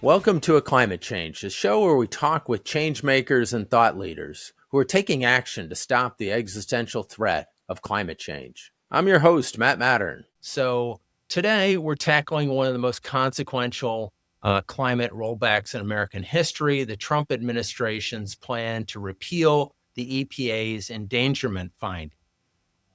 Welcome to A Climate Change, a show where we talk with change makers and thought leaders who are taking action to stop the existential threat of climate change. I'm your host, Matt Matern. So today we're tackling one of the most consequential climate rollbacks in American history, the Trump administration's plan to repeal the EPA's endangerment finding.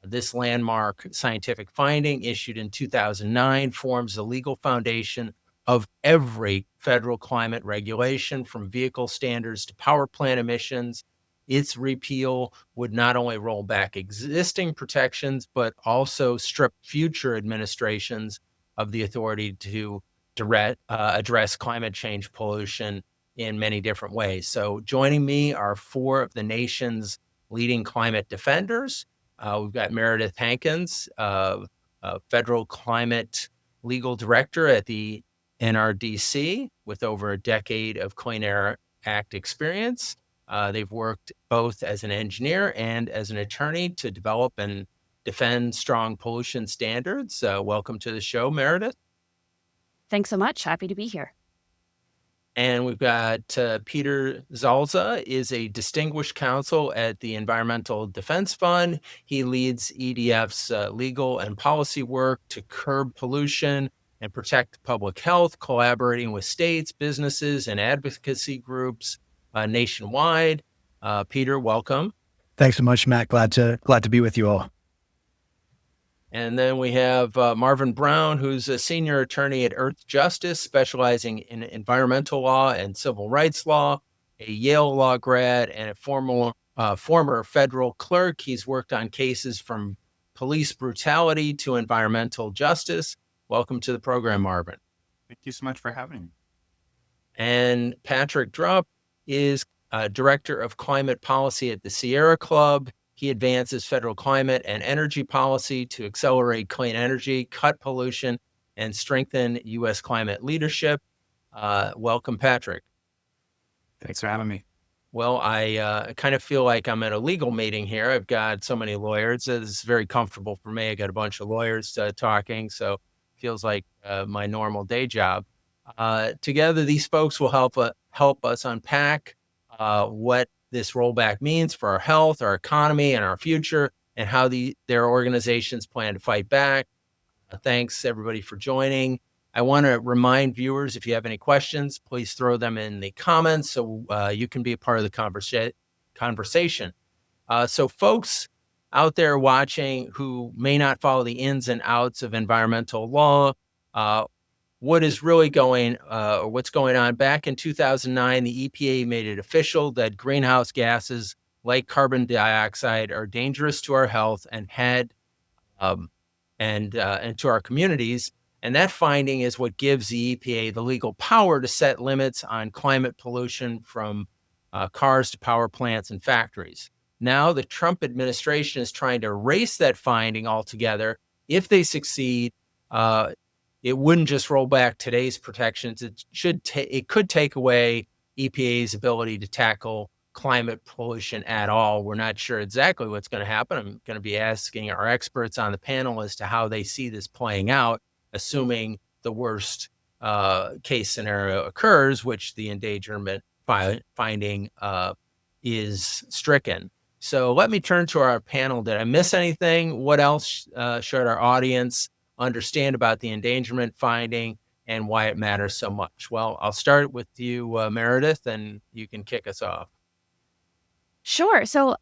This landmark scientific finding, issued in 2009, forms the legal foundation of every federal climate regulation, from vehicle standards to power plant emissions. Its repeal would not only roll back existing protections, but also strip future administrations of the authority to address climate change pollution in many different ways. So joining me are four of the nation's leading climate defenders. We've got Meredith Hankins, federal climate legal director at the NRDC with over a decade of Clean Air Act experience. They've worked both as an engineer and as an attorney to develop and defend strong pollution standards. Welcome to the show, Meredith. Thanks so much. Happy to be here. And we've got Peter Zalza, is a distinguished counsel at the Environmental Defense Fund. He leads EDF's legal and policy work to curb pollution and protect public health, collaborating with states, businesses, and advocacy groups nationwide. Peter, welcome. Thanks so much, Matt. Glad to be with you all. And then we have Marvin Brown, who's a senior attorney at Earth Justice, specializing in environmental law and civil rights law, a Yale law grad, and a former federal clerk. He's worked on cases from police brutality to environmental justice. Welcome to the program, Marvin. Thank you so much for having me. And Patrick Drupp is director of climate policy at the Sierra Club. He advances federal climate and energy policy to accelerate clean energy, cut pollution, and strengthen U.S. climate leadership. Welcome, Patrick. Thanks for having me. Well, I kind of feel like I'm at a legal meeting here. I've got so many lawyers. It's very comfortable for me. I got a bunch of lawyers talking, so it feels like my normal day job. Together, these folks will help us unpack what this rollback means for our health, our economy, and our future, and how their organizations plan to fight back. Thanks, everybody, for joining. I want to remind viewers, if you have any questions, please throw them in the comments so you can be a part of the conversation. So folks out there watching who may not follow the ins and outs of environmental law, what's going on. Back in 2009, the EPA made it official that greenhouse gases like carbon dioxide are dangerous to our health and to our communities. And that finding is what gives the EPA the legal power to set limits on climate pollution from cars to power plants and factories. Now, the Trump administration is trying to erase that finding altogether. If they succeed, it wouldn't just roll back today's protections. It could take away EPA's ability to tackle climate pollution at all. We're not sure exactly what's going to happen. I'm going to be asking our experts on the panel as to how they see this playing out, assuming the worst case scenario occurs, which the endangerment finding is stricken. So let me turn to our panel. Did I miss anything? What else should our audience understand about the endangerment finding and why it matters so much? Well, I'll start with you, Meredith, and you can kick us off. Sure. So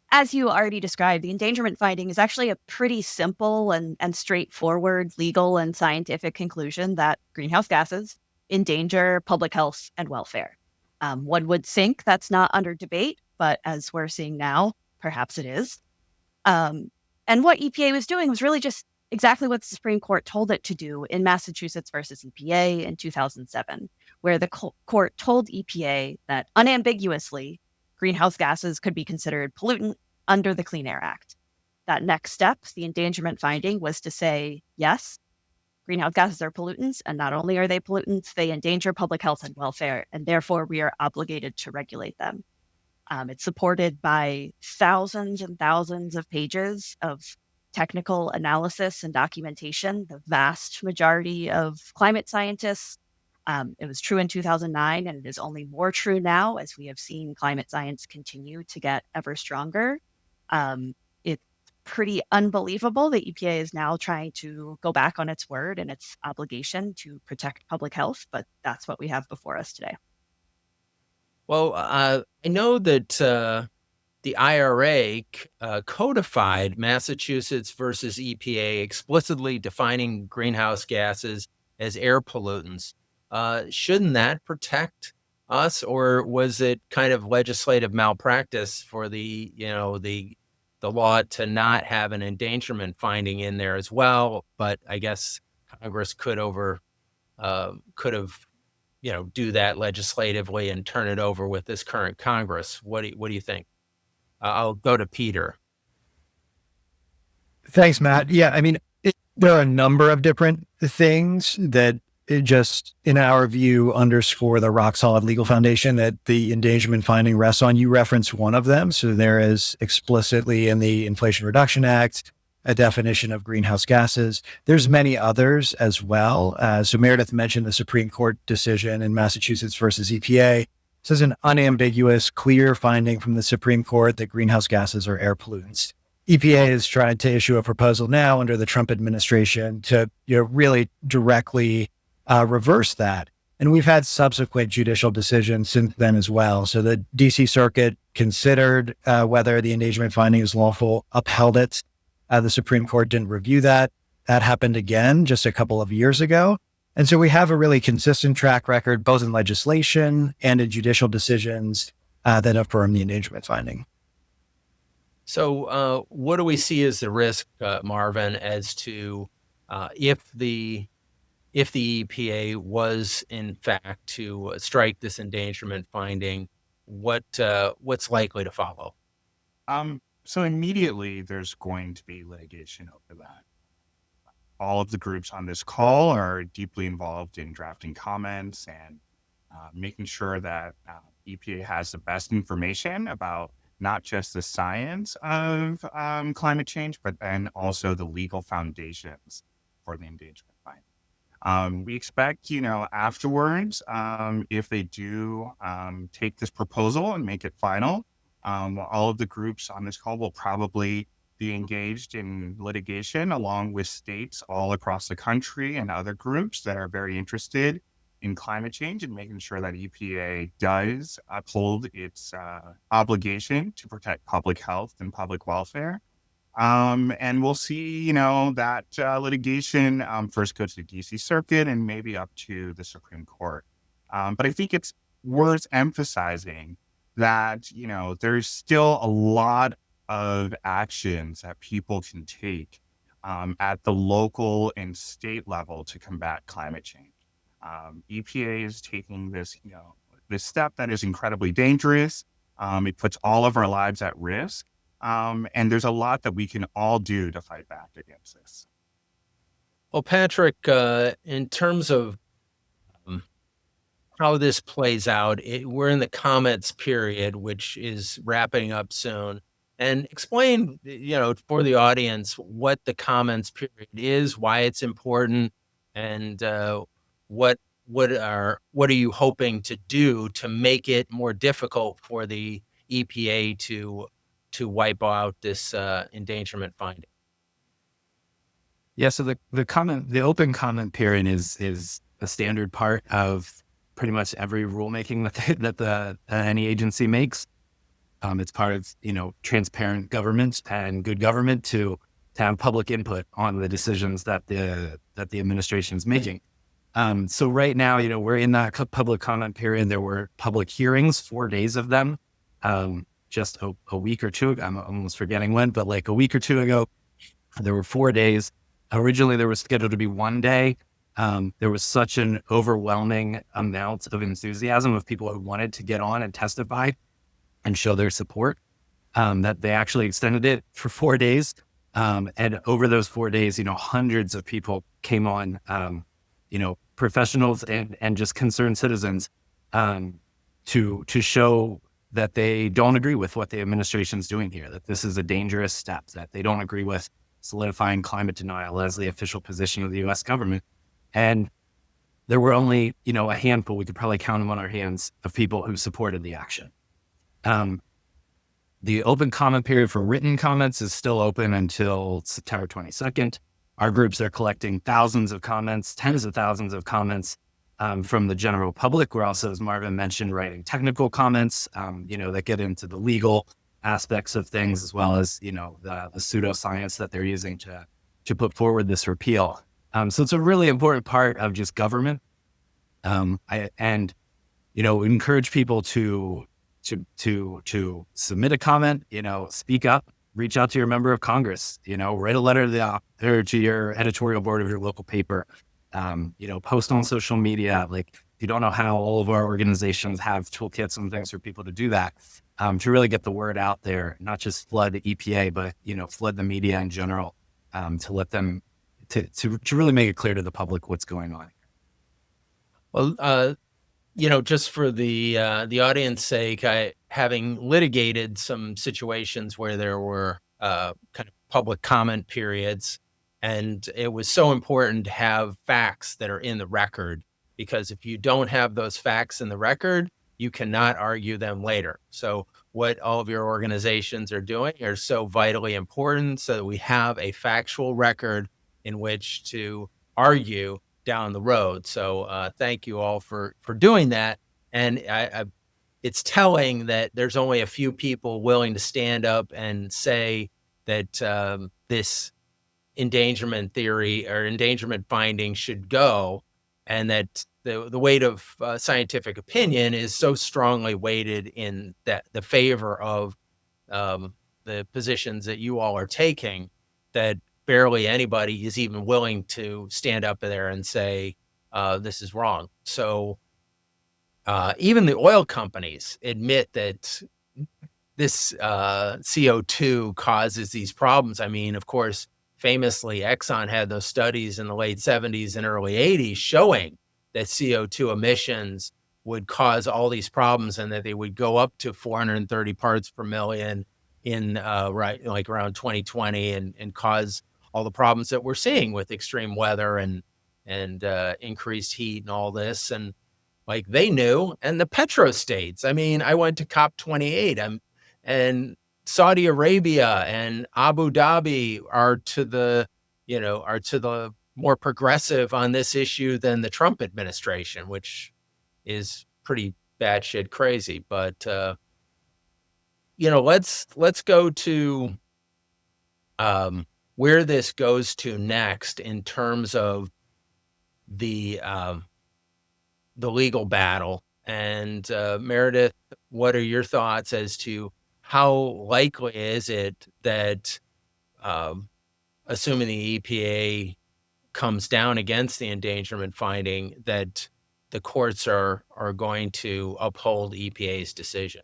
as you already described, the endangerment finding is actually a pretty simple and straightforward legal and scientific conclusion that greenhouse gases endanger public health and welfare. One would think that's not under debate, but as we're seeing now, perhaps it is. And what EPA was doing was really just exactly what the Supreme Court told it to do in Massachusetts versus EPA in 2007, where the court told EPA that unambiguously greenhouse gases could be considered pollutant under the Clean Air Act. That next step, the endangerment finding, was to say, yes, greenhouse gases are pollutants, and not only are they pollutants, they endanger public health and welfare, and therefore we are obligated to regulate them. It's supported by thousands and thousands of pages of technical analysis and documentation. The vast majority of climate scientists It was true in 2009, and it is only more true now as we have seen climate science continue to get ever stronger. It's pretty unbelievable that EPA is now trying to go back on its word and its obligation to protect public health, but that's what we have before us today. Well, I know that the IRA codified Massachusetts versus EPA, explicitly defining greenhouse gases as air pollutants. Shouldn't that protect us, or was it kind of legislative malpractice for the law to not have an endangerment finding in there as well? But I guess Congress could have do that legislatively and turn it over with this current Congress. What do you think? I'll go to Peter. Thanks, Matt. Yeah, I mean, there are a number of different things that it just, in our view, underscore the rock solid legal foundation that the endangerment finding rests on. You referenced one of them. So there is explicitly in the Inflation Reduction Act a definition of greenhouse gases. There's many others as well. So Meredith mentioned the Supreme Court decision in Massachusetts versus EPA. This is an unambiguous, clear finding from the Supreme Court that greenhouse gases are air pollutants. EPA has tried to issue a proposal now under the Trump administration to really directly reverse that. And we've had subsequent judicial decisions since then as well. So the DC Circuit considered whether the endangerment finding is lawful, upheld it. The Supreme Court didn't review that. That happened again just a couple of years ago. And so we have a really consistent track record, both in legislation and in judicial decisions that affirm the endangerment finding. So what do we see as the risk, Marvin, as to if the EPA was in fact to strike this endangerment finding, what's likely to follow? So immediately there's going to be litigation over that. All of the groups on this call are deeply involved in drafting comments and making sure that EPA has the best information about not just the science of climate change, but then also the legal foundations for the endangerment finding. We expect, afterwards, if they do take this proposal and make it final, all of the groups on this call will probably be engaged in litigation along with states all across the country and other groups that are very interested in climate change and making sure that EPA does uphold its obligation to protect public health and public welfare. And we'll see, that litigation first go to the DC Circuit and maybe up to the Supreme Court. But I think it's worth emphasizing that, there's still a lot of actions that people can take at the local and state level to combat climate change. EPA is taking this step that is incredibly dangerous. It puts all of our lives at risk. And there's a lot that we can all do to fight back against this. Well, Patrick, in terms of how this plays out, we're in the comments period, which is wrapping up soon. And explain, for the audience what the comments period is, why it's important, and what are you hoping to do to make it more difficult for the EPA to wipe out this endangerment finding? Yeah, so the open comment period is a standard part of pretty much every rulemaking that any agency makes. It's part of transparent government and good government to have public input on the decisions that the administration is making. So right now, we're in that public comment period. There were public hearings, 4 days of them, just a week or two. I'm almost forgetting when, but like a week or two ago, there were 4 days. Originally, there was scheduled to be 1 day. There was such an overwhelming amount of enthusiasm of people who wanted to get on and testify and show their support that they actually extended it for 4 days. And over those 4 days, hundreds of people came on, professionals and just concerned citizens to show that they don't agree with what the administration's doing here, that this is a dangerous step, that they don't agree with solidifying climate denial as the official position of the U.S. government. And there were only, a handful, we could probably count them on our hands, of people who supported the action. The open comment period for written comments is still open until September 22nd. Our groups are collecting thousands of comments, tens of thousands of comments from the general public. We're also, as Marvin mentioned, writing technical comments, that get into the legal aspects of things, as well as, the pseudoscience that they're using to put forward this repeal. So it's a really important part of just government. We encourage people to submit a comment, speak up, reach out to your member of Congress, write a letter to your editorial board of your local paper, post on social media. Like, you don't know how all of our organizations have toolkits and things for people to do that, to really get the word out there, not just flood the EPA, but, flood the media in general, to let them, to really make it clear to the public what's going on. Well, just for the audience sake, having litigated some situations where there were kind of public comment periods, and it was so important to have facts that are in the record, because if you don't have those facts in the record, you cannot argue them later. So what all of your organizations are doing are so vitally important, so that we have a factual record in which to argue down the road. So thank you all for doing that. And it's telling that there's only a few people willing to stand up and say that this endangerment theory or endangerment finding should go, and that the weight of scientific opinion is so strongly weighted in that the favor of the positions that you all are taking, that barely anybody is even willing to stand up there and say, this is wrong. So even the oil companies admit that this CO2 causes these problems. I mean, of course, famously, Exxon had those studies in the late 70s and early 80s showing that CO2 emissions would cause all these problems, and that they would go up to 430 parts per million in like around 2020, and cause all the problems that we're seeing with extreme weather and increased heat and all this. And like, they knew, and the petrostates. I mean, I went to COP28, and Saudi Arabia and Abu Dhabi are to the more progressive on this issue than the Trump administration, which is pretty batshit crazy. But let's go to where this goes to next in terms of the legal battle. And Meredith, what are your thoughts as to how likely is it that, assuming the EPA comes down against the endangerment finding, that the courts are going to uphold EPA's decision?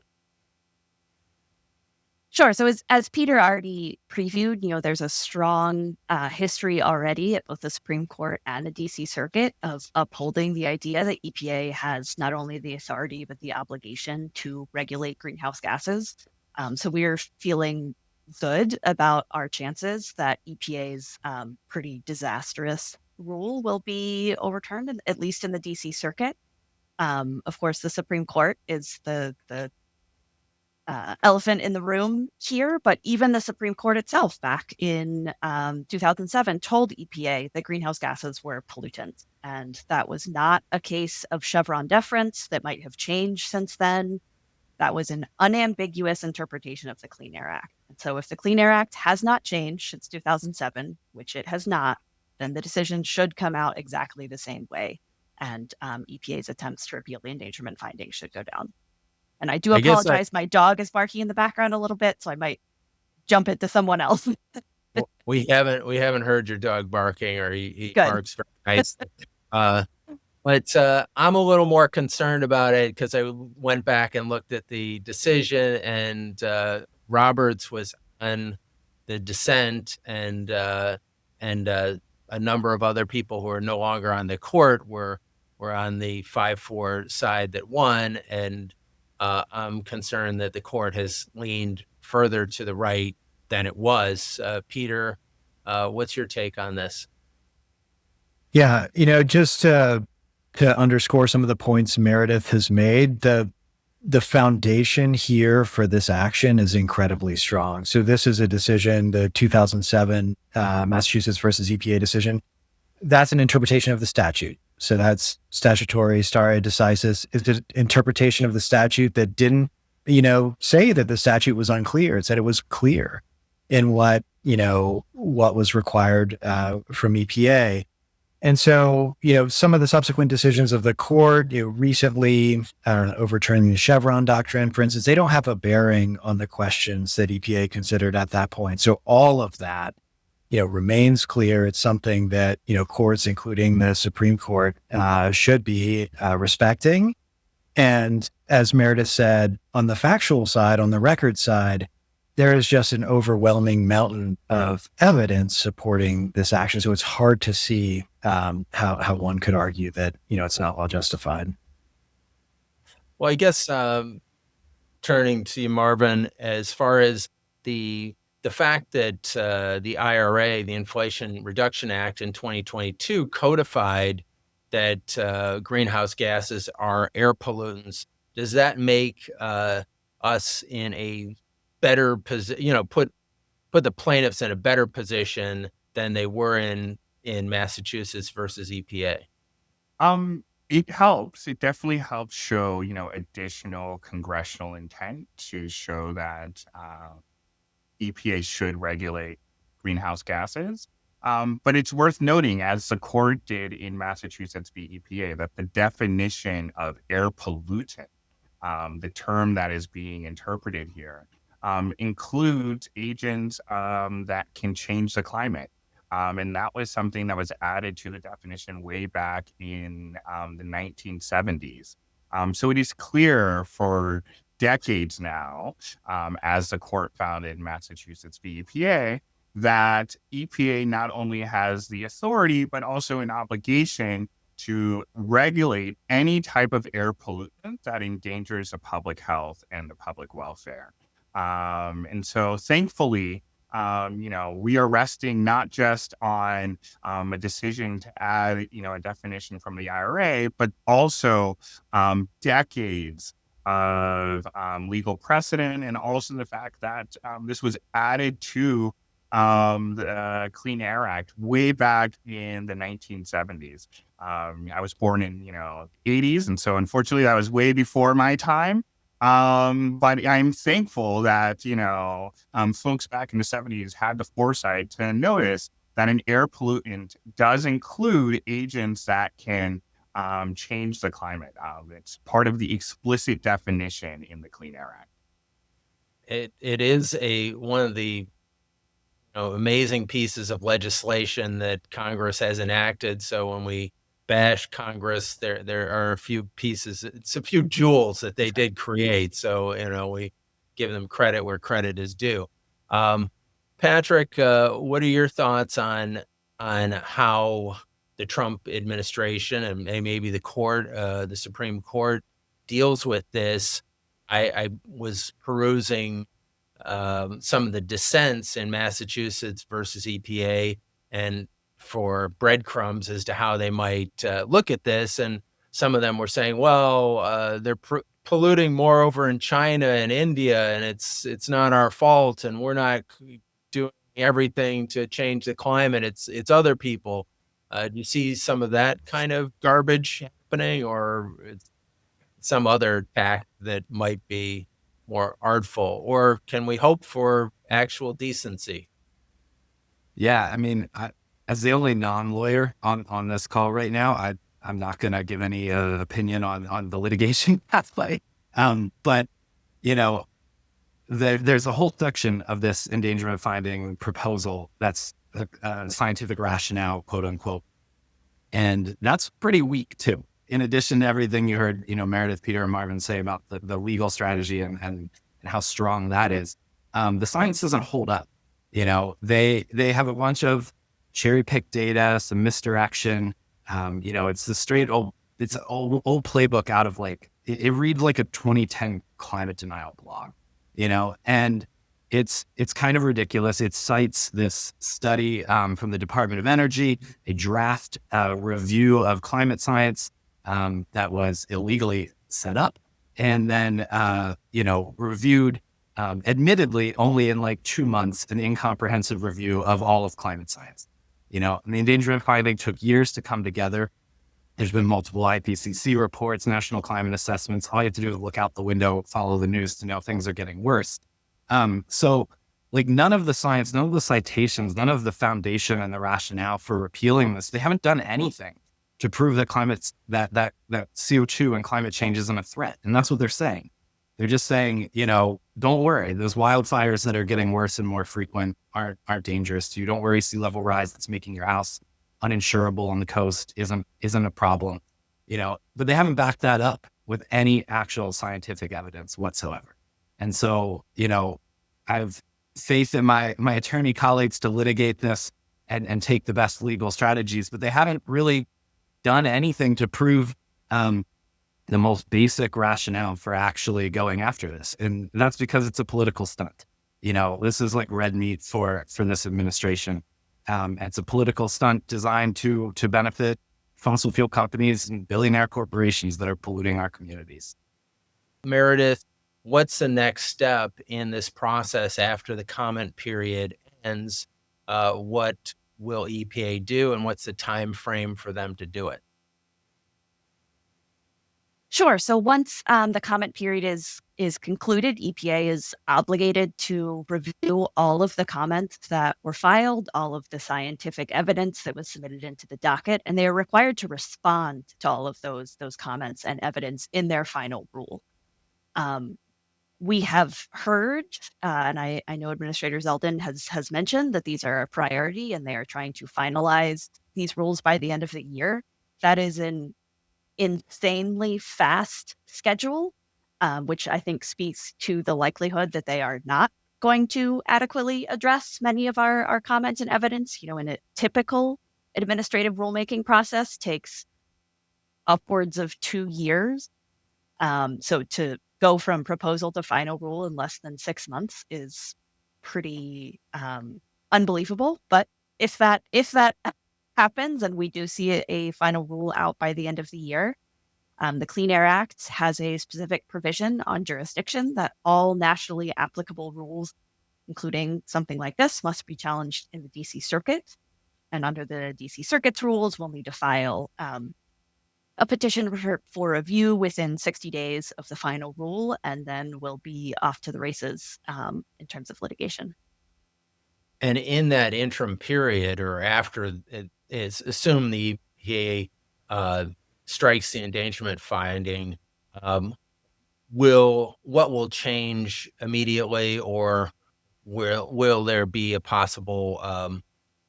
Sure. So as Peter already previewed, there's a strong history already at both the Supreme Court and the DC Circuit of upholding the idea that EPA has not only the authority, but the obligation to regulate greenhouse gases. So we are feeling good about our chances that EPA's pretty disastrous rule will be overturned, at least in the DC Circuit. Of course, the Supreme Court is the elephant in the room here, but even the Supreme Court itself back in 2007 told EPA that greenhouse gases were pollutants. And that was not a case of Chevron deference that might have changed since then. That was an unambiguous interpretation of the Clean Air Act. And so if the Clean Air Act has not changed since 2007, which it has not, then the decision should come out exactly the same way. And EPA's attempts to repeal the endangerment finding should go down. And I do apologize. My dog is barking in the background a little bit, so I might jump it to someone else. We haven't heard your dog barking, or he barks very nice. But I'm a little more concerned about it because I went back and looked at the decision, and Roberts was on the dissent, and a number of other people who are no longer on the court were on the 5-4 side that won. And I'm concerned that the court has leaned further to the right than it was. Peter, what's your take on this? Yeah, just to to underscore some of the points Meredith has made, the foundation here for this action is incredibly strong. So this is a decision, the 2007 Massachusetts versus EPA decision. That's an interpretation of the statute. So that's statutory stare decisis. It's an interpretation of the statute that didn't, say that the statute was unclear. It said it was clear in what was required from EPA. And so, some of the subsequent decisions of the court, recently, overturning the Chevron doctrine, for instance, they don't have a bearing on the questions that EPA considered at that point. So all of that, remains clear. It's something that, courts, including the Supreme Court, should be respecting. And as Meredith said, on the factual side, on the record side, there is just an overwhelming mountain of evidence supporting this action. So it's hard to see how one could argue that, it's not well justified. Well, I guess turning to you, Marvin, as far as the fact that the IRA, the Inflation Reduction Act in 2022, codified that greenhouse gases are air pollutants, does that make us in a better position, put the plaintiffs in a better position than they were in Massachusetts versus EPA? It helps. It definitely helps show, additional congressional intent to show that EPA should regulate greenhouse gases. But it's worth noting, as the court did in Massachusetts v. EPA, that the definition of air pollutant, the term that is being interpreted here, includes agents that can change the climate. And that was something that was added to the definition way back in the 1970s. So it is clear for decades now, as the court found in Massachusetts v. EPA, that EPA not only has the authority, but also an obligation to regulate any type of air pollutant that endangers the public health and the public welfare. And so thankfully, we are resting not just on a decision to add, a definition from the IRA, but also decades of legal precedent, and also the fact that this was added to the Clean Air Act way back in the 1970s. I was born in, the 80s. And so unfortunately that was way before my time. But I'm thankful that, folks back in the 70s had the foresight to notice that an air pollutant does include agents that can change the climate. It's part of the explicit definition in the Clean Air Act. It is one of the amazing pieces of legislation that Congress has enacted. So when we bash Congress, there are a few pieces, it's a few jewels that they did create. So, we give them credit where credit is due. Patrick, what are your thoughts on how the Trump administration and maybe the court, the Supreme Court, deals with this? I was perusing some of the dissents in Massachusetts versus EPA and for breadcrumbs as to how they might look at this. And some of them were saying, well, they're polluting more over in China and India, and it's not our fault, and we're not doing everything to change the climate. It's other people. Do you see some of that kind of garbage happening, or some other tack that might be more artful, or can we hope for actual decency? Yeah, I mean, as the only non-lawyer on this call right now, I'm not going to give any opinion on the litigation pathway. But, there's a whole section of this endangerment finding proposal that's scientific rationale, quote unquote. And that's pretty weak too. In addition to everything you heard, Meredith, Peter, and Marvin say about the legal strategy and how strong that is, the science doesn't hold up. They have a bunch of cherry picked data, some misdirection. It's the straight old playbook out of it reads like a 2010 climate denial blog, and it's kind of ridiculous. It cites this study from the Department of Energy, a draft review of climate science that was illegally set up, and then reviewed, admittedly only in like 2 months, an incomprehensive review of all of climate science. And the endangerment finding took years to come together. There's been multiple IPCC reports, national climate assessments. All you have to do is look out the window, follow the news to know things are getting worse. So like none of the science, none of the citations, none of the foundation and the rationale for repealing this, they haven't done anything to prove that that CO2 and climate change isn't a threat. And that's what they're saying. They're just saying, don't worry, those wildfires that are getting worse and more frequent aren't dangerous to you. Don't worry, sea level rise that's making your house uninsurable on the coast isn't a problem, but they haven't backed that up with any actual scientific evidence whatsoever. And so, I have faith in my attorney colleagues to litigate this and take the best legal strategies, but they haven't really done anything to prove the most basic rationale for actually going after this. And that's because it's a political stunt. This is like red meat for this administration. It's a political stunt designed to benefit fossil fuel companies and billionaire corporations that are polluting our communities. Meredith, what's the next step in this process after the comment period ends? What will EPA do, and what's the time frame for them to do it? Sure. So once the comment period is concluded, EPA is obligated to review all of the comments that were filed, all of the scientific evidence that was submitted into the docket, and they are required to respond to all of those comments and evidence in their final rule. We have heard, and I know Administrator Zeldin has mentioned that these are a priority and they are trying to finalize these rules by the end of the year. That is an insanely fast schedule, which I think speaks to the likelihood that they are not going to adequately address many of our comments and evidence. In a typical administrative rulemaking process takes upwards of 2 years. So to go from proposal to final rule in less than 6 months is pretty unbelievable. But if that happens and we do see a final rule out by the end of the year, the Clean Air Act has a specific provision on jurisdiction that all nationally applicable rules, including something like this, must be challenged in the DC Circuit. And under the DC Circuit's rules, we'll need to file a petition for review within 60 days of the final rule, and then we'll be off to the races in terms of litigation. And in that interim period, or after it is, assume the EPA strikes the endangerment finding, what will change immediately, or will there be a possible,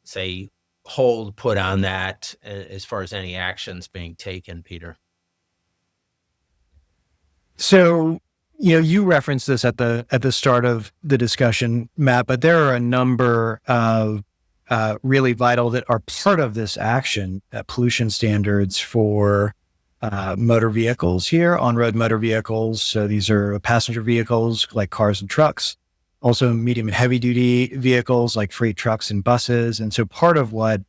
say, hold put on that as far as any actions being taken, Peter? So, you referenced this at the start of the discussion, Matt, but there are a number of really vital that are part of this action, pollution standards for motor vehicles here, on-road motor vehicles. So these are passenger vehicles like cars and trucks, also medium and heavy duty vehicles like freight trucks and buses. And so part of what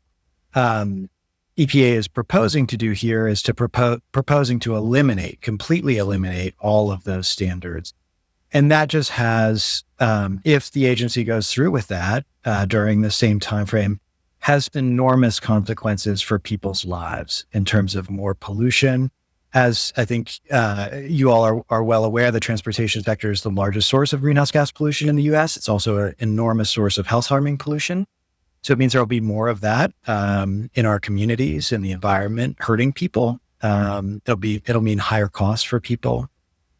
EPA is proposing to do here is to proposing to completely eliminate all of those standards. And that just has, if the agency goes through with that during the same time frame, has enormous consequences for people's lives in terms of more pollution. As I think you all are well aware, the transportation sector is the largest source of greenhouse gas pollution in the U.S. It's also an enormous source of health-harming pollution. So it means there will be more of that in our communities, in the environment, hurting people. It'll mean higher costs for people,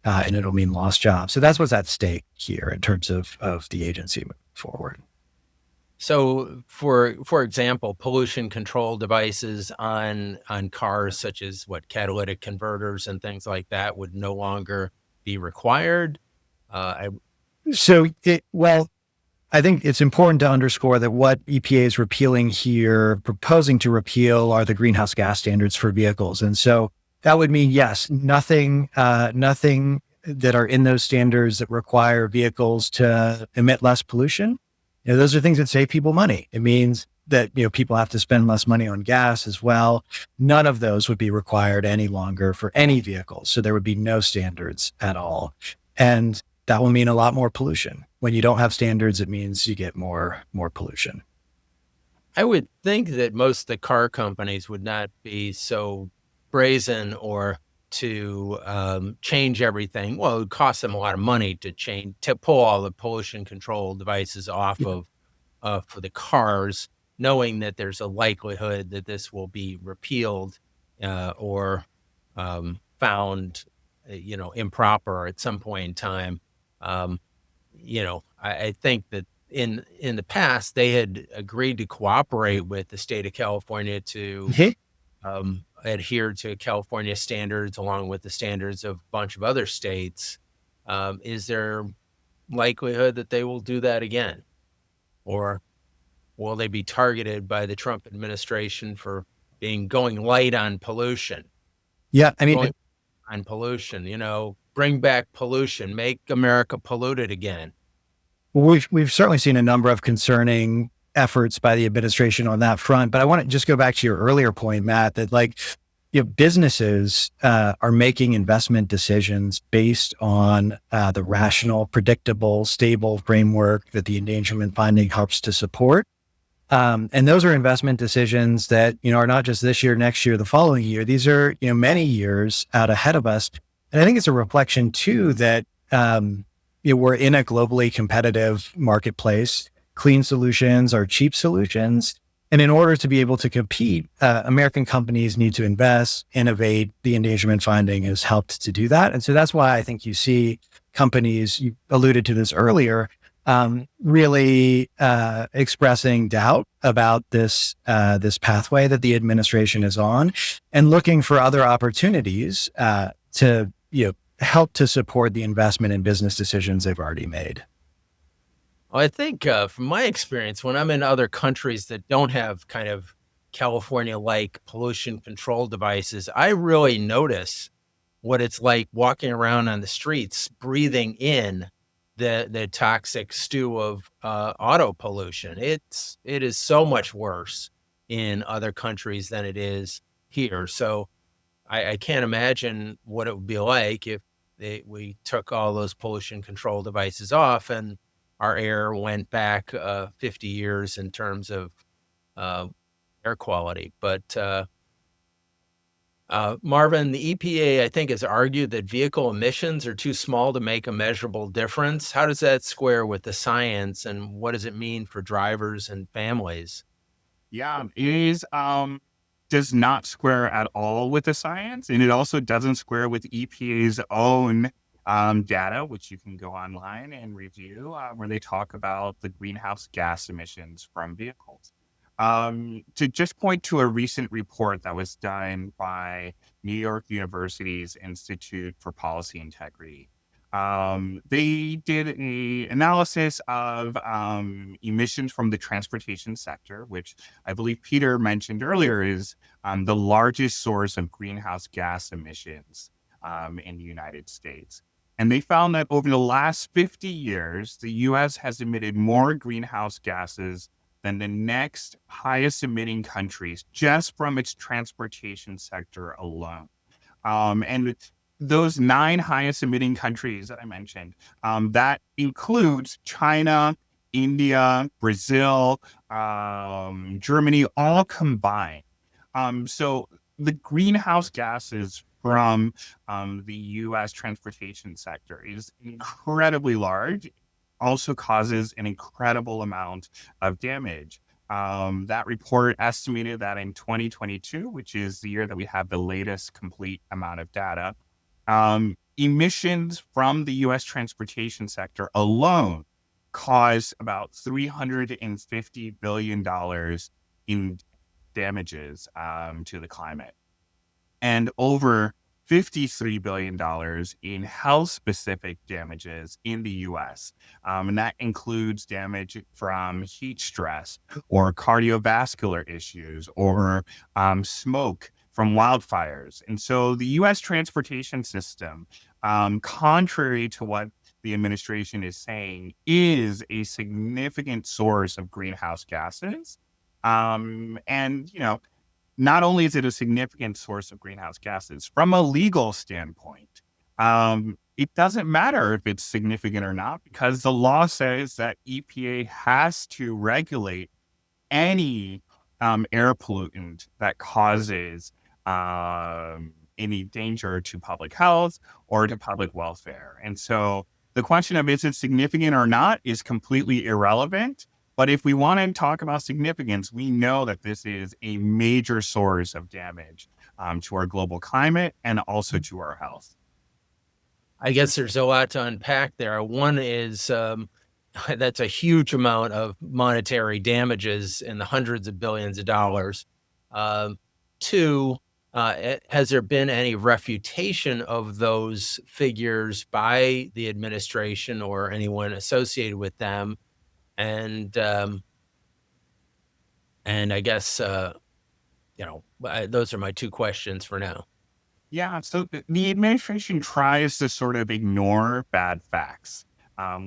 and it'll mean lost jobs. So that's what's at stake here in terms of the agency moving forward. So, for example, pollution control devices on cars, such as catalytic converters and things like that, would no longer be required. I think it's important to underscore that what EPA is repealing here, proposing to repeal, are the greenhouse gas standards for vehicles. And so that would mean, yes, nothing that are in those standards that require vehicles to emit less pollution. Those are things that save people money. It means that, people have to spend less money on gas as well. None of those would be required any longer for any vehicles. So there would be no standards at all. And that will mean a lot more pollution. When you don't have standards, it means you get more pollution. I would think that most of the car companies would not be so brazen or to change everything. Well, it would cost them a lot of money to pull all the pollution control devices off of for the cars, knowing that there's a likelihood that this will be repealed or found, improper at some point in time. I think that in the past they had agreed to cooperate with the state of California to adhere to California standards along with the standards of a bunch of other states. Is there likelihood that they will do that again? Or will they be targeted by the Trump administration for going light on pollution? Yeah, I mean, Going on pollution, bring back pollution, make America polluted again. we've certainly seen a number of concerning efforts by the administration on that front. But I want to just go back to your earlier point, Matt, that businesses are making investment decisions based on the rational, predictable, stable framework that the endangerment finding helps to support. And those are investment decisions that, are not just this year, next year, the following year. These are, many years out ahead of us. And I think it's a reflection too that, we're in a globally competitive marketplace. Clean solutions are cheap solutions. And in order to be able to compete, American companies need to invest, innovate. The endangerment finding has helped to do that. And so that's why I think you see companies, you alluded to this earlier, really expressing doubt about this pathway that the administration is on and looking for other opportunities to help to support the investment in business decisions they've already made. Well, I think from my experience, when I'm in other countries that don't have kind of California-like pollution control devices, I really notice what it's like walking around on the streets, breathing in the toxic stew of auto pollution. It is so much worse in other countries than it is here. So I can't imagine what it would be like if we took all those pollution control devices off and our air went back 50 years in terms of air quality. But Marvin, the EPA, I think, has argued that vehicle emissions are too small to make a measurable difference. How does that square with the science, and what does it mean for drivers and families? Yeah, it is does not square at all with the science, and it also doesn't square with EPA's own data, which you can go online and review, where they talk about the greenhouse gas emissions from vehicles. To just point to a recent report that was done by New York University's Institute for Policy Integrity. They did an analysis of emissions from the transportation sector, which I believe Peter mentioned earlier is the largest source of greenhouse gas emissions in the United States. And they found that over the last 50 years, the U.S. has emitted more greenhouse gases than the next highest emitting countries just from its transportation sector alone. And those 9 highest emitting countries that I mentioned, that includes China, India, Brazil, Germany, all combined. So the greenhouse gases from the U.S. transportation sector is incredibly large, also causes an incredible amount of damage. That report estimated that in 2022, which is the year that we have the latest complete amount of data, emissions from the U.S. transportation sector alone caused about $350 billion in damages to the climate, and over $53 billion in health-specific damages in the U.S. And that includes damage from heat stress or cardiovascular issues or smoke from wildfires. And so the U.S. transportation system, contrary to what the administration is saying, is a significant source of greenhouse gases. And, not only is it a significant source of greenhouse gases, from a legal standpoint, it doesn't matter if it's significant or not, because the law says that EPA has to regulate any air pollutant that causes any danger to public health or to public welfare. And so the question of is it significant or not is completely irrelevant. But if we want to talk about significance, we know that this is a major source of damage to our global climate and also to our health. I guess there's a lot to unpack there. One is that's a huge amount of monetary damages in the hundreds of billions of dollars. Two, has there been any refutation of those figures by the administration or anyone associated with them? And I guess those are my two questions for now. Yeah, so the administration tries to sort of ignore bad facts.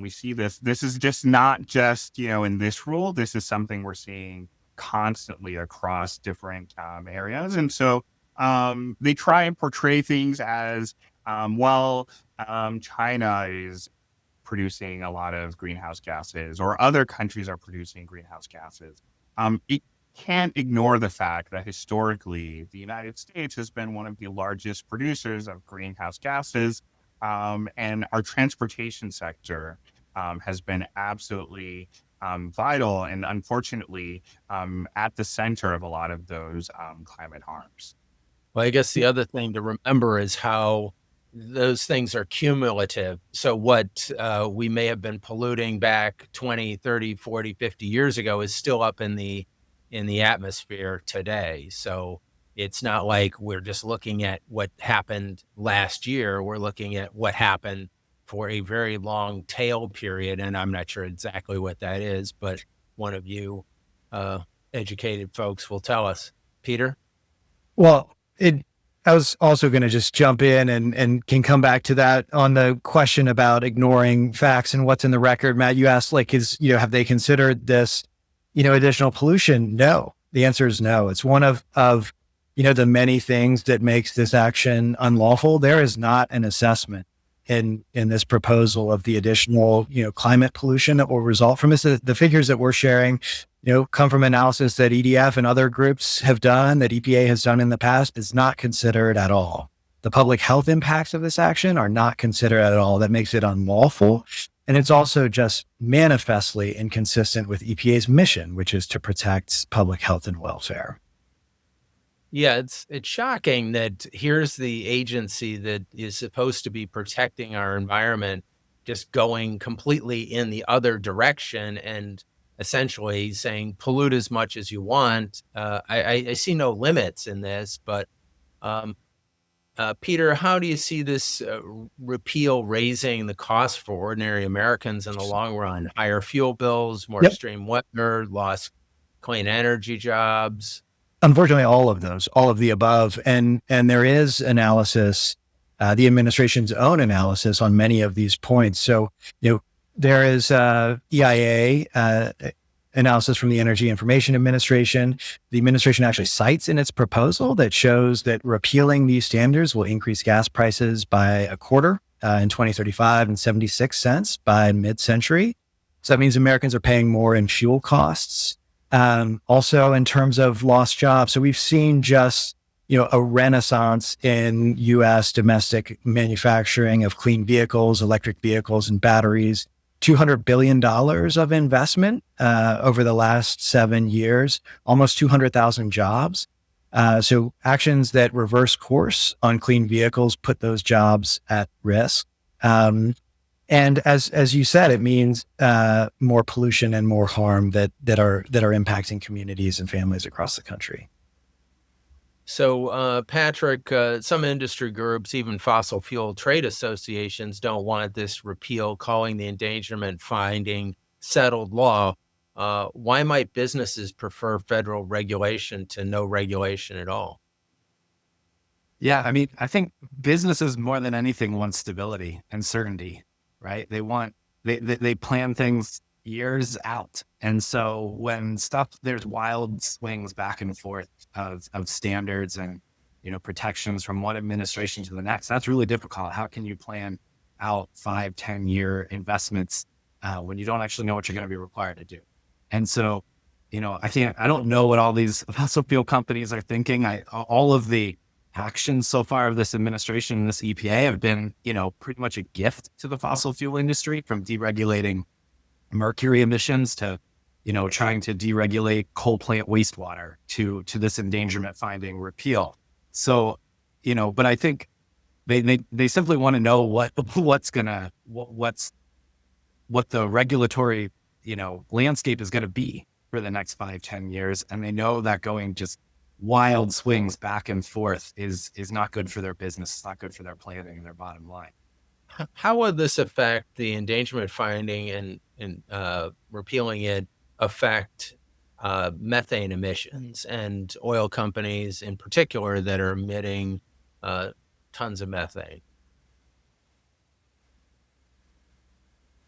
We see this. This is just not just, in this rule. This is something we're seeing constantly across different areas. And so they try and portray things as, China is producing a lot of greenhouse gases or other countries are producing greenhouse gases. It can't ignore the fact that historically the United States has been one of the largest producers of greenhouse gases, and our transportation sector has been absolutely vital and unfortunately at the center of a lot of those climate harms. Well, I guess the other thing to remember is how those things are cumulative. So what we may have been polluting back 20, 30, 40, 50 years ago is still up in the atmosphere today. So it's not like we're just looking at what happened last year. We're looking at what happened for a very long tail period. And I'm not sure exactly what that is, but one of you educated folks will tell us. Peter? Well, I was also going to just jump in and can come back to that on the question about ignoring facts and what's in the record. Matt, you asked, have they considered this, additional pollution? No, the answer is no. It's one of the many things that makes this action unlawful. There is not an assessment in this proposal of the additional, climate pollution that will result from this. The figures that we're sharing, come from analysis that EDF and other groups have done, that EPA has done in the past, is not considered at all. The public health impacts of this action are not considered at all. That makes it unlawful. And it's also just manifestly inconsistent with EPA's mission, which is to protect public health and welfare. Yeah, it's shocking that here's the agency that is supposed to be protecting our environment just going completely in the other direction and essentially saying pollute as much as you want. I see no limits in this, but Peter, how do you see this repeal raising the cost for ordinary Americans in the long run? Higher fuel bills, more extreme weather, lost clean energy jobs? Unfortunately, all of the above. And there is analysis, the administration's own analysis on many of these points. So, there is EIA analysis from the Energy Information Administration. The administration actually cites in its proposal that shows that repealing these standards will increase gas prices by a quarter in 2035 and 76 cents by mid-century. So that means Americans are paying more in fuel costs. Also in terms of lost jobs. So we've seen just, a renaissance in U.S. domestic manufacturing of clean vehicles, electric vehicles, and batteries. $200 billion of investment over the last 7 years, almost 200,000 jobs. So actions that reverse course on clean vehicles put those jobs at risk. And as you said, it means more pollution and more harm that are impacting communities and families across the country. So, Patrick, some industry groups, even fossil fuel trade associations, don't want this repeal, calling the endangerment finding settled law. Why might businesses prefer federal regulation to no regulation at all? Yeah, I mean, I think businesses more than anything want stability and certainty, right? They want they plan things years out. And so when there's wild swings back and forth of standards and, protections from one administration to the next, that's really difficult. How can you plan out 5-10 year investments when you don't actually know what you're going to be required to do? And so, I don't know what all these fossil fuel companies are thinking. All of the actions so far of this administration, this EPA, have been, pretty much a gift to the fossil fuel industry, from deregulating mercury emissions to, trying to deregulate coal plant wastewater to this endangerment finding repeal. So, but I think they simply want to know what the regulatory, landscape is going to be for the next 5-10 years. And they know that going just wild swings back and forth is not good for their business. It's not good for their planning and their bottom line. How would this affect the endangerment finding and repealing it affect methane emissions and oil companies in particular that are emitting tons of methane?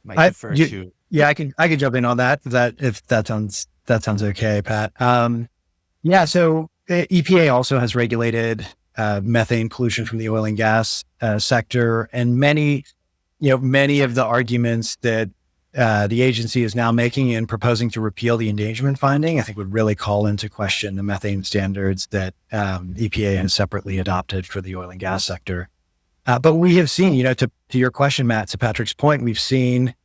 I can jump in on that. If that sounds okay, Pat. So EPA also has regulated methane pollution from the oil and gas sector, and many of the arguments that the agency is now making in proposing to repeal the endangerment finding, I think would really call into question the methane standards that EPA has separately adopted for the oil and gas sector. But we have seen, to your question, Matt, to Patrick's point, we've seen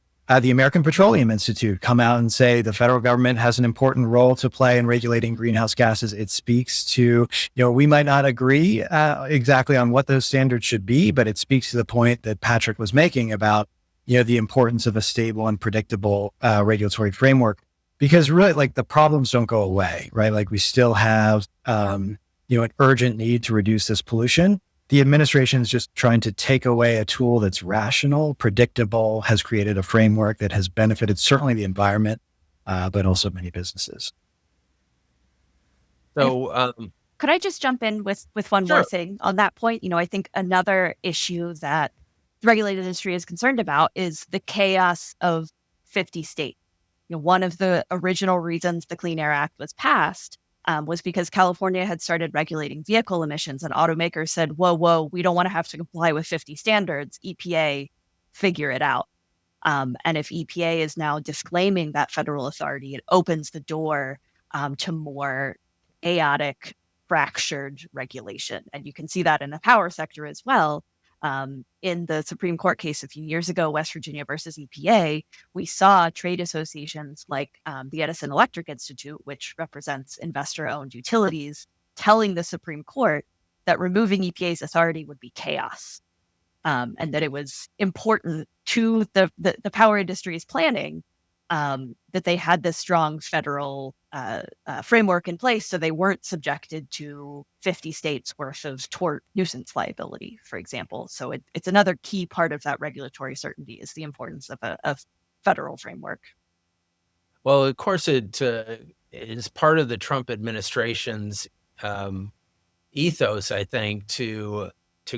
the American Petroleum Institute come out and say the federal government has an important role to play in regulating greenhouse gases. It speaks to, we might not agree exactly on what those standards should be, but it speaks to the point that Patrick was making about, the importance of a stable and predictable regulatory framework, because really, like, the problems don't go away, right? Like, we still have, an urgent need to reduce this pollution. The administration is just trying to take away a tool that's rational, predictable, has created a framework that has benefited certainly the environment, but also many businesses. So, could I just jump in with one more thing on that point? I think another issue that the regulated industry is concerned about is the chaos of 50 states. One of the original reasons the Clean Air Act was passed was because California had started regulating vehicle emissions, and automakers said, whoa, we don't want to have to comply with 50 standards. EPA, figure it out. And if EPA is now disclaiming that federal authority, it opens the door to more chaotic, fractured regulation. And you can see that in the power sector as well. In the Supreme Court case a few years ago, West Virginia versus EPA, we saw trade associations like the Edison Electric Institute, which represents investor-owned utilities, telling the Supreme Court that removing EPA's authority would be chaos, and that it was important to the power industry's planning that they had this strong federal framework in place, so they weren't subjected to 50 states worth of tort nuisance liability, for example. So it's another key part of that regulatory certainty is the importance of a federal framework. Well, of course, it is part of the Trump administration's ethos, I think, to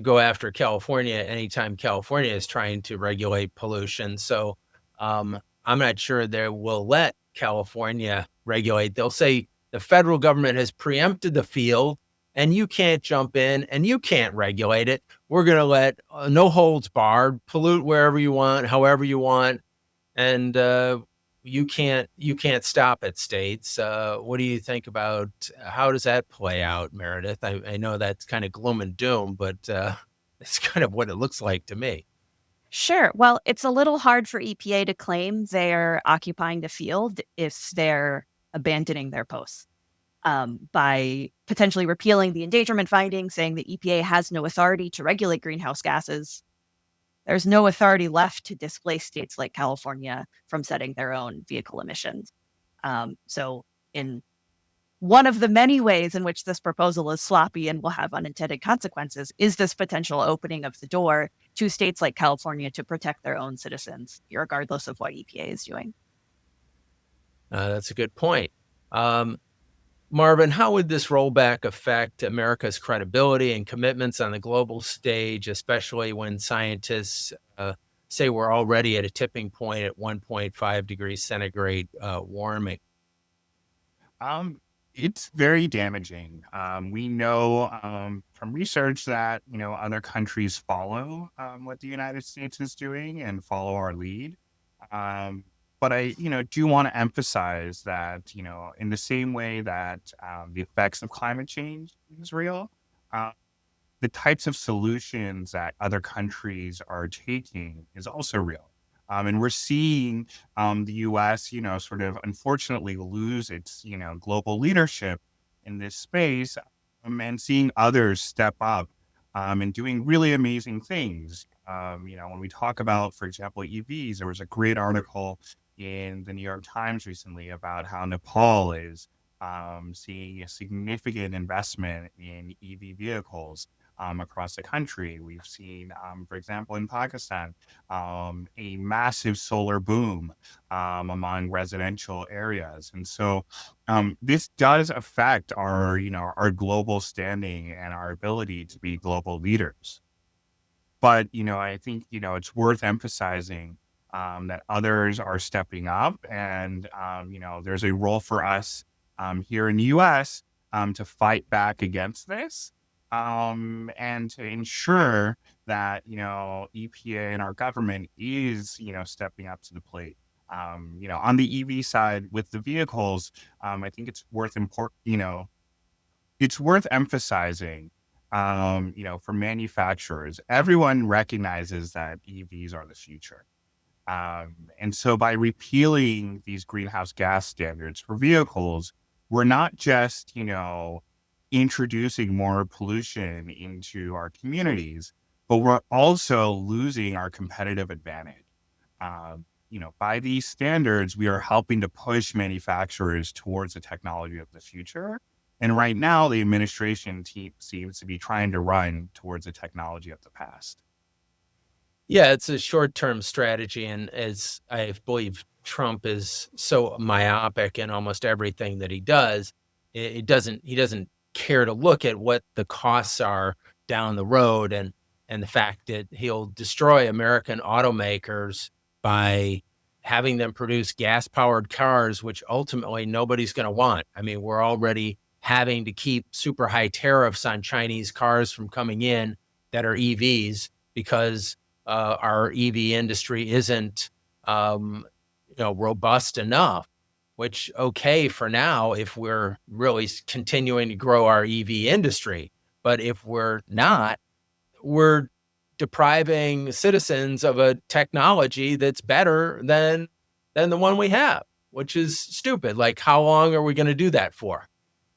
go after California anytime California is trying to regulate pollution. So I'm not sure they will let California regulate. They'll say the federal government has preempted the field and you can't jump in and you can't regulate it. We're going to let no holds barred, pollute wherever you want, however you want. And you can't stop it, states. What do you think about how does that play out, Meredith? I know that's kind of gloom and doom, but it's kind of what it looks like to me. Sure. Well, it's a little hard for EPA to claim they're occupying the field if they're abandoning their posts by potentially repealing the endangerment finding, saying that EPA has no authority to regulate greenhouse gases. There's no authority left to displace states like California from setting their own vehicle emissions. So in one of the many ways in which this proposal is sloppy and will have unintended consequences is this potential opening of the door to states like California to protect their own citizens, regardless of what EPA is doing. That's a good point. Marvin, how would this rollback affect America's credibility and commitments on the global stage, especially when scientists say we're already at a tipping point at 1.5 degrees centigrade warming? It's very damaging. We know from research that other countries follow what the United States is doing and follow our lead. Um, but I do want to emphasize that in the same way that the effects of climate change is real, uh, the types of solutions that other countries are taking is also real. And we're seeing the US, sort of unfortunately lose its, global leadership in this space, and seeing others step up and doing really amazing things. When we talk about, for example, EVs, there was a great article in the New York Times recently about how Nepal is seeing a significant investment in EV vehicles across the country. We've seen, for example, in Pakistan, a massive solar boom among residential areas. And so this does affect our global standing and our ability to be global leaders. But, I think, it's worth emphasizing that others are stepping up and, there's a role for us here in the US to fight back against this and to ensure that, EPA and our government is, stepping up to the plate. On the EV side with the vehicles, I think it's worth emphasizing, for manufacturers, everyone recognizes that EVs are the future. And so by repealing these greenhouse gas standards for vehicles, we're not just, introducing more pollution into our communities, but we're also losing our competitive advantage. By these standards, we are helping to push manufacturers towards the technology of the future. And right now, the administration seems to be trying to run towards the technology of the past. Yeah, it's a short-term strategy, and as I believe Trump is so myopic in almost everything that he does, he doesn't care to look at what the costs are down the road, and the fact that he'll destroy American automakers by having them produce gas-powered cars, which ultimately nobody's going to want. I mean, we're already having to keep super high tariffs on Chinese cars from coming in that are EVs because our EV industry isn't, robust enough. Which okay for now if we're really continuing to grow our EV industry, but if we're not, we're depriving citizens of a technology that's better than the one we have, which is stupid. Like, how long are we going to do that for?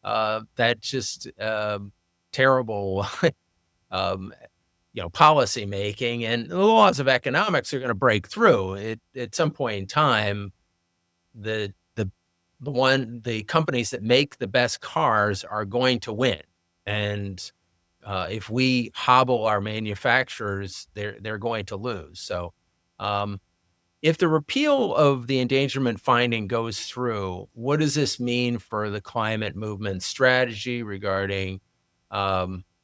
That's just terrible. um, policy making, and the laws of economics are going to break through. At some point in time, the the companies that make the best cars are going to win, and if we hobble our manufacturers, they're going to lose. So, if the repeal of the endangerment finding goes through, what does this mean for the climate movement strategy regarding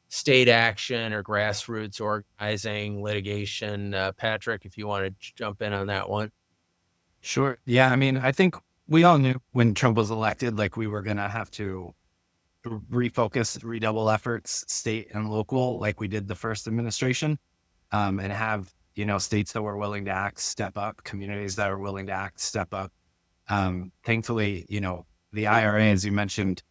state action or grassroots organizing, litigation? Patrick, if you want to jump in on that one. Sure. Yeah. I mean, I think we all knew when Trump was elected, like we were going to have to refocus, redouble efforts, state and local, like we did the first administration, and have, states that were willing to act, step up, communities that are willing to act, step up. Thankfully, the IRA, as you mentioned,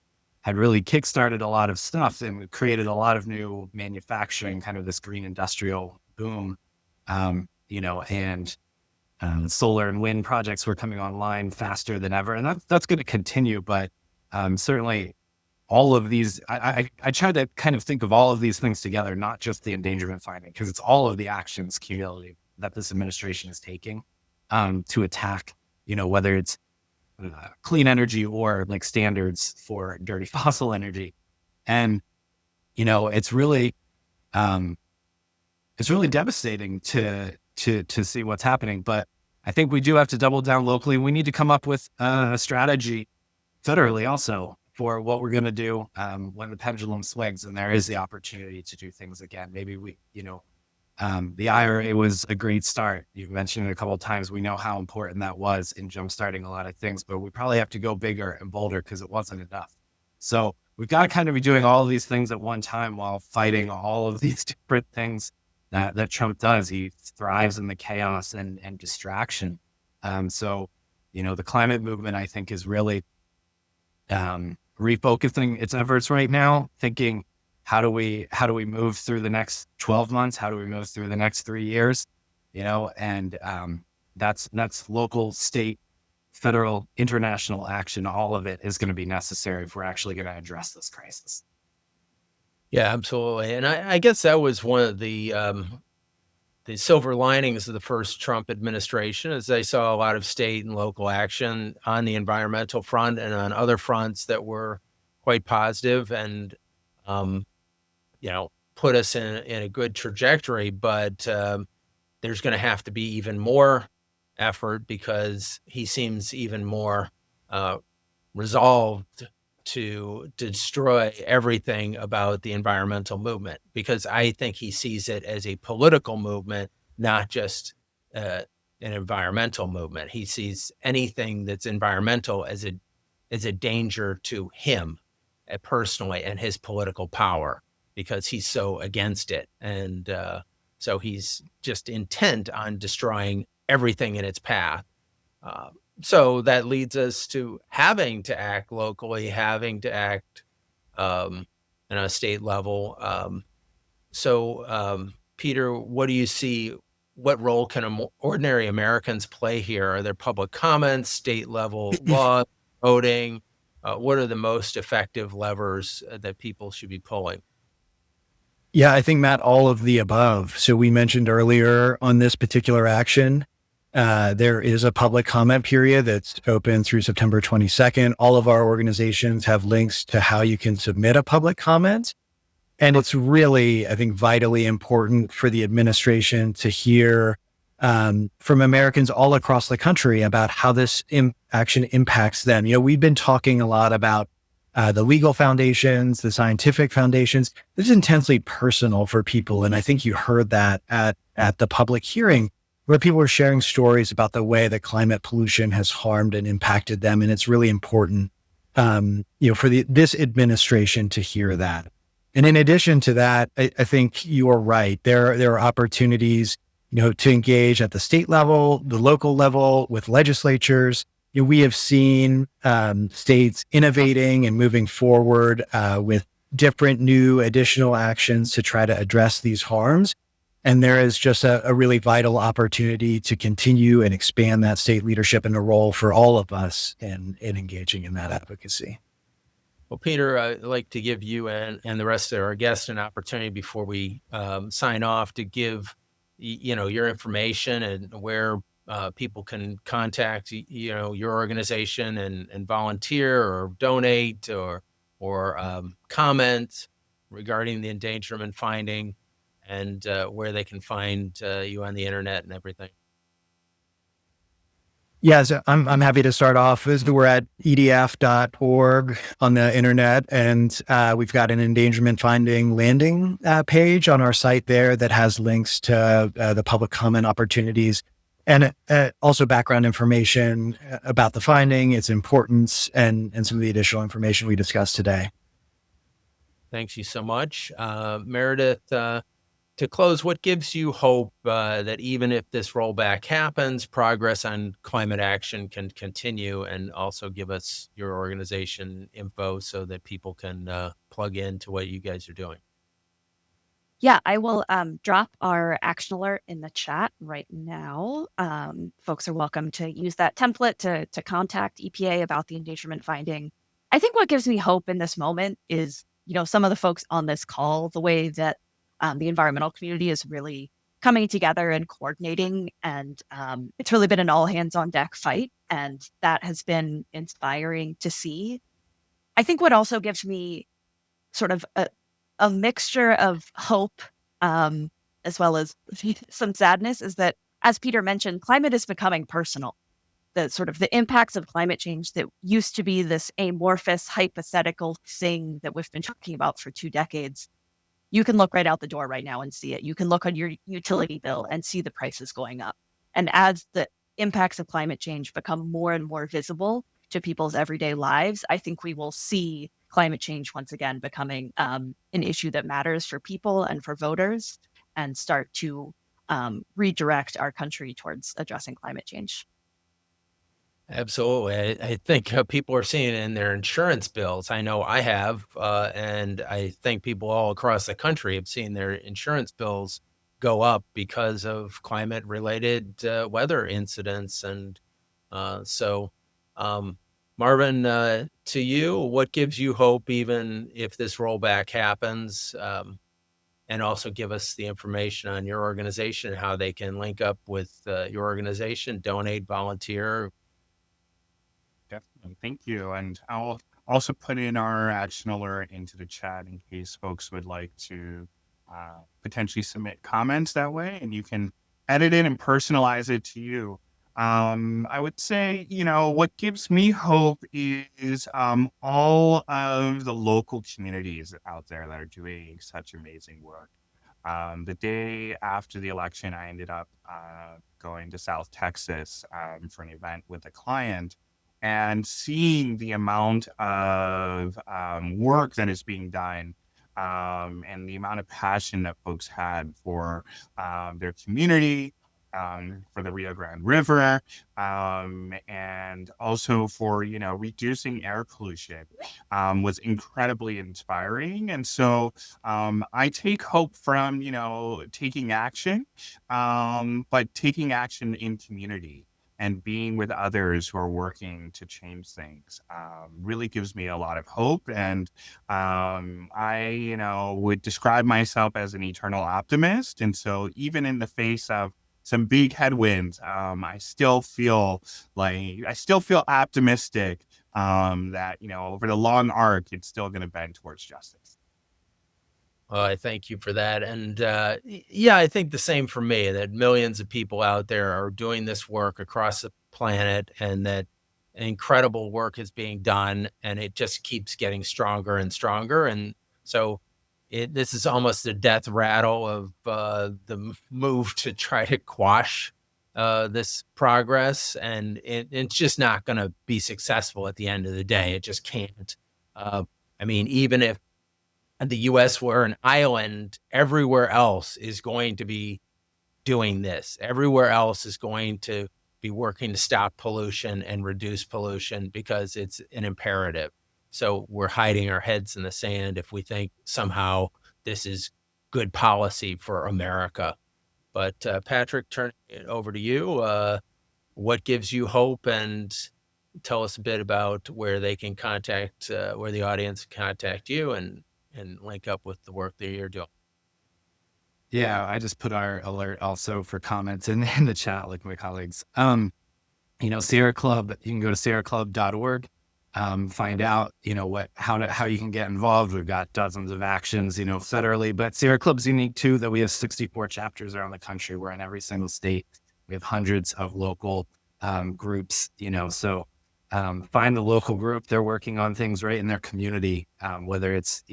had really kickstarted a lot of stuff and created a lot of new manufacturing, kind of this green industrial boom, and solar and wind projects were coming online faster than ever. And that's going to continue. But certainly all of these, I try to kind of think of all of these things together, not just the endangerment finding, because it's all of the actions cumulatively that this administration is taking to attack, whether it's clean energy or like standards for dirty fossil energy. And, it's really devastating to see what's happening. But I think we do have to double down locally. We need to come up with a strategy federally also for what we're going to do when the pendulum swings and there is the opportunity to do things again. Maybe we, The IRA was a great start. You've mentioned it a couple of times. We know how important that was in jumpstarting a lot of things, but we probably have to go bigger and bolder because it wasn't enough. So we've got to kind of be doing all of these things at one time while fighting all of these different things that Trump does. He thrives in the chaos and distraction. So, the climate movement, I think, is really refocusing its efforts right now, thinking, how do we move through the next 12 months? How do we move through the next 3 years? And that's local, state, federal, international action. All of it is going to be necessary if we're actually going to address this crisis. Yeah, absolutely. And I guess that was one of the silver linings of the first Trump administration, is they saw a lot of state and local action on the environmental front and on other fronts that were quite positive and, put us in a good trajectory. But there's going to have to be even more effort because he seems even more resolved to destroy everything about the environmental movement, because I think he sees it as a political movement, not just an environmental movement. He sees anything that's environmental as a danger to him personally and his political power, because he's so against it. And so he's just intent on destroying everything in its path. So that leads us to having to act locally, having to act on a state level. Peter, what do you see? What role can ordinary Americans play here? Are there public comments, state level law, voting? What are the most effective levers that people should be pulling? Yeah, I think, Matt, all of the above. So we mentioned earlier on this particular action, there is a public comment period that's open through September 22nd. All of our organizations have links to how you can submit a public comment. And it's really, I think, vitally important for the administration to hear from Americans all across the country about how this action impacts them. We've been talking a lot about the legal foundations, the scientific foundations. This is intensely personal for people. And I think you heard that at the public hearing, where people are sharing stories about the way that climate pollution has harmed and impacted them. And it's really important, for this administration to hear that. And in addition to that, I think you're right. There are opportunities, to engage at the state level, the local level, with legislatures. We have seen states innovating and moving forward with different new additional actions to try to address these harms. And there is just a really vital opportunity to continue and expand that state leadership and a role for all of us in engaging in that advocacy. Well, Peter, I'd like to give you and the rest of our guests an opportunity before we sign off to give, your information and where people can contact, your organization and volunteer or donate or comment regarding the endangerment finding, and where they can find you on the internet and everything. Yeah, so I'm happy to start off. We're at edf.org on the internet, and we've got an endangerment finding landing page on our site there that has links to the public comment opportunities, and also background information about the finding, its importance, and some of the additional information we discussed today. Thanks you so much. Meredith, to close, what gives you hope that even if this rollback happens, progress on climate action can continue, and also give us your organization info so that people can plug into what you guys are doing? Yeah, I will drop our action alert in the chat right now. Folks are welcome to use that template to contact EPA about the endangerment finding. I think what gives me hope in this moment is, some of the folks on this call, the way that the environmental community is really coming together and coordinating. And it's really been an all hands on deck fight. And that has been inspiring to see. I think what also gives me sort of a mixture of hope, as well as some sadness, is that, as Peter mentioned, climate is becoming personal. The impacts of climate change that used to be this amorphous, hypothetical thing that we've been talking about for 2 decades You can look right out the door right now and see it. You can look on your utility bill and see the prices going up. And as the impacts of climate change become more and more visible to people's everyday lives, I think we will see climate change once again becoming an issue that matters for people and for voters, and start to redirect our country towards addressing climate change. Absolutely. I think people are seeing it in their insurance bills. I know I have, and I think people all across the country have seen their insurance bills go up because of climate-related weather incidents. And so, Marvin, to you, what gives you hope even if this rollback happens? And also give us the information on your organization, how they can link up with your organization, donate, volunteer. Definitely. Thank you. And I'll also put in our action alert into the chat in case folks would like to potentially submit comments that way, and you can edit it and personalize it to you. I would say, what gives me hope is all of the local communities out there that are doing such amazing work. The day after the election, I ended up going to South Texas for an event with a client, and seeing the amount of work that is being done, and the amount of passion that folks had for their community, for the Rio Grande River, and also for, reducing air pollution, was incredibly inspiring. And so I take hope from, taking action, but taking action in community and being with others who are working to change things really gives me a lot of hope. And I, would describe myself as an eternal optimist. And so even in the face of some big headwinds, I still feel optimistic that, over the long arc, it's still going to bend towards justice. Well, I thank you for that. And yeah, I think the same for me, that millions of people out there are doing this work across the planet, and that incredible work is being done, and it just keeps getting stronger and stronger. And so this is almost a death rattle of the move to try to quash this progress. And it's just not going to be successful at the end of the day. It just can't. I mean, even if the U.S. were an island, everywhere else is going to be doing this. Everywhere else is going to be working to stop pollution and reduce pollution because it's an imperative. So we're hiding our heads in the sand if we think somehow this is good policy for America. But Patrick, turn it over to you. What gives you hope, and tell us a bit about where they can contact, where the audience can contact you and link up with the work that you're doing. Yeah, I just put our alert also for comments in the chat, like my colleagues. Sierra Club, you can go to sierraclub.org, find out, how you can get involved. We've got dozens of actions, federally, but Sierra Club's unique too, that we have 64 chapters around the country. We're in every single state. We have hundreds of local groups, so find the local group. They're working on things right in their community, whether it's,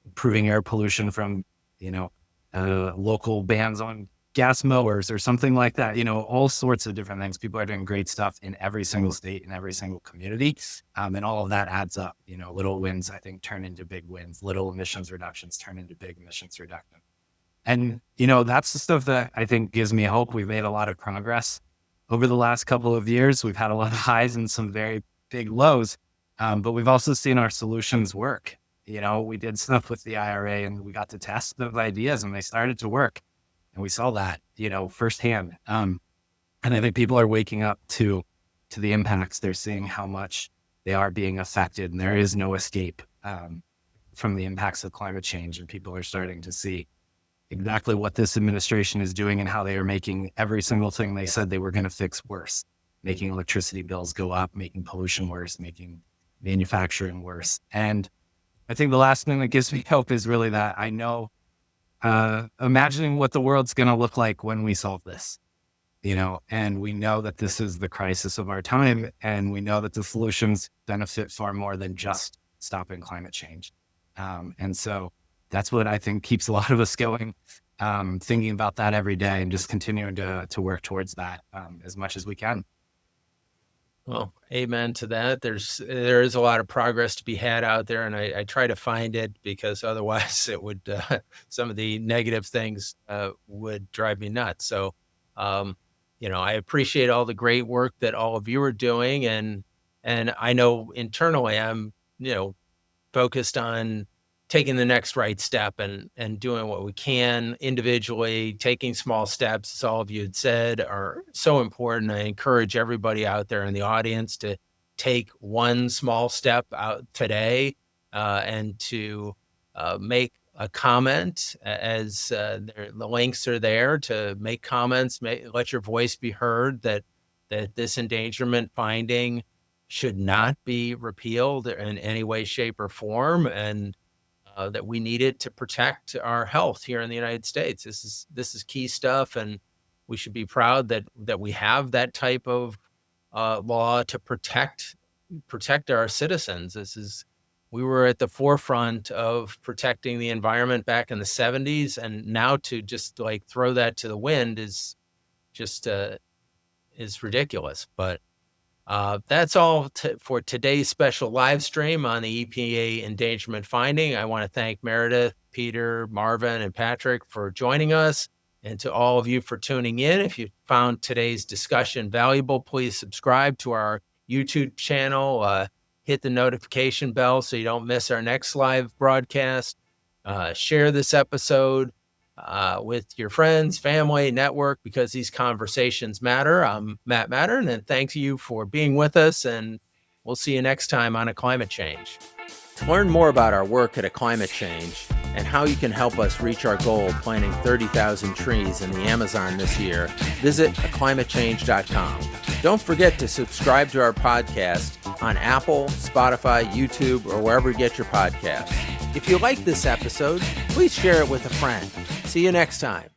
improving air pollution from, local bans on gas mowers or something like that, all sorts of different things. People are doing great stuff in every single state, in every single community. And all of that adds up, little wins, I think, turn into big wins. Little emissions reductions turn into big emissions reduction. And, that's the stuff that I think gives me hope. We've made a lot of progress over the last couple of years. We've had a lot of highs and some very big lows, but we've also seen our solutions work. We did stuff with the IRA, and we got to test those ideas, and they started to work. And we saw that, firsthand. And I think people are waking up to the impacts. They're seeing how much they are being affected, and there is no escape from the impacts of climate change. And people are starting to see exactly what this administration is doing and how they are making every single thing they said they were going to fix worse, making electricity bills go up, making pollution worse, making manufacturing worse. And I think the last thing that gives me hope is really that I know, imagining what the world's going to look like when we solve this, and we know that this is the crisis of our time, and we know that the solutions benefit far more than just stopping climate change. And so that's what I think keeps a lot of us going, thinking about that every day and just continuing to work towards that as much as we can. Well, amen to that. There is a lot of progress to be had out there, and I try to find it because otherwise it would some of the negative things would drive me nuts. So, I appreciate all the great work that all of you are doing, and I know internally I'm focused on taking the next right step and doing what we can individually, taking small steps, as all of you had said, are so important. I encourage everybody out there in the audience to take one small step out today and to make a comment as the links are there to make comments, let your voice be heard that this endangerment finding should not be repealed in any way, shape, or form, and that we need it to protect our health here in the United States. This is key stuff, and we should be proud that we have that type of law to protect our citizens. We were at the forefront of protecting the environment back in the 70s, and now to just like throw that to the wind is just is ridiculous. But that's all for today's special live stream on the EPA endangerment finding. I want to thank Meredith, Peter, Marvin, and Patrick for joining us, and to all of you for tuning in. If you found today's discussion valuable, please subscribe to our YouTube channel. Hit the notification bell so you don't miss our next live broadcast. Share this episode with your friends, family, network, because these conversations matter. I'm Matt Matern, and thank you for being with us, and we'll see you next time on A Climate Change. To learn more about our work at A Climate Change and how you can help us reach our goal of planting 30,000 trees in the Amazon this year, visit aclimatechange.com. Don't forget to subscribe to our podcast on Apple, Spotify, YouTube, or wherever you get your podcasts. If you like this episode, please share it with a friend. See you next time.